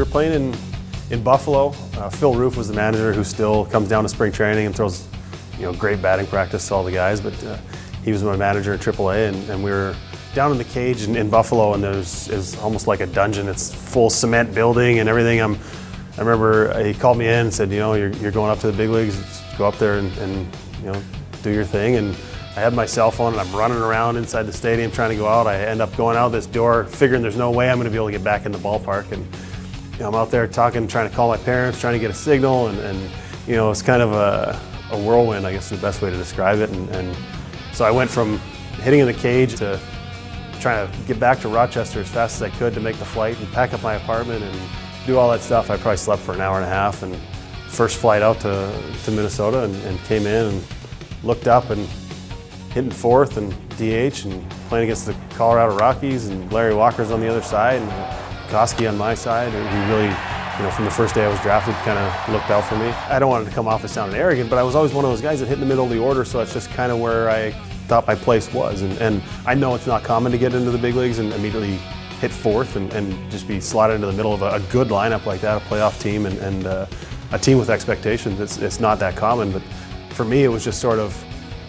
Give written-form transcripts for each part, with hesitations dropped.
were playing in Buffalo. Phil Roof was the manager, who still comes down to spring training and throws great batting practice to all the guys, but he was my manager in AAA, and we were down in the cage in Buffalo, and it was almost like a dungeon. It's full cement building and everything. I remember he called me in and said, you're going up to the big leagues, just go up there and do your thing. And I had my cell phone, and I'm running around inside the stadium trying to go out. I end up going out this door, figuring there's no way I'm going to be able to get back in the ballpark. And I'm out there talking, trying to call my parents, trying to get a signal, and it's kind of a whirlwind, I guess is the best way to describe it. And so I went from hitting in the cage to trying to get back to Rochester as fast as I could to make the flight and pack up my apartment and do all that stuff. I probably slept for an hour and a half, and first flight out to Minnesota, and came in and looked up and hitting fourth and DH and playing against the Colorado Rockies, and Larry Walker's on the other side and Koski on my side. And he really, from the first day I was drafted, kind of looked out for me. I don't want it to come off as sounding arrogant, but I was always one of those guys that hit in the middle of the order, so that's just kind of where I thought my place was. And I know it's not common to get into the big leagues and immediately hit fourth and just be slotted into the middle of a good lineup like that, a playoff team, and a team with expectations. It's not that common, but for me it was just sort of,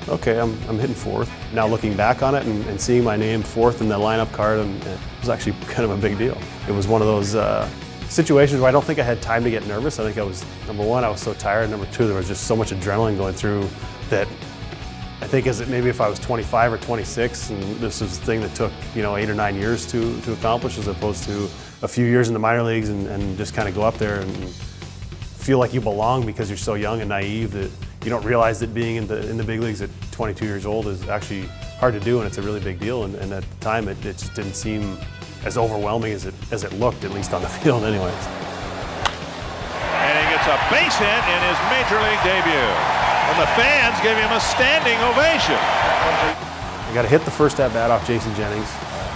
okay, I'm hitting fourth. Now looking back on it and seeing my name fourth in the lineup card, it was actually kind of a big deal. It was one of those situations where I don't think I had time to get nervous. I think I was, number one, I was so tired. Number two, there was just so much adrenaline going through that I think maybe if I was 25 or 26, and this was a thing that took 8 or 9 years to accomplish, as opposed to a few years in the minor leagues, and just kind of go up there and feel like you belong because you're so young and naive that you don't realize that being in the big leagues at 22 years old is actually hard to do, and it's a really big deal. And at the time, it just didn't seem as overwhelming as it looked, at least on the field anyways. And he gets a base hit in his major league debut. And the fans gave him a standing ovation. I got to hit the first at-bat off Jason Jennings.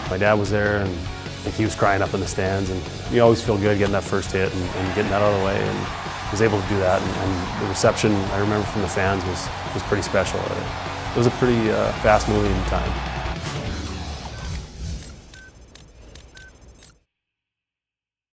My dad was there, and I think he was crying up in the stands. And you always feel good getting that first hit and getting that out of the way. And was able to do that. And the reception, I remember, from the fans was pretty special. It was a pretty fast-moving time.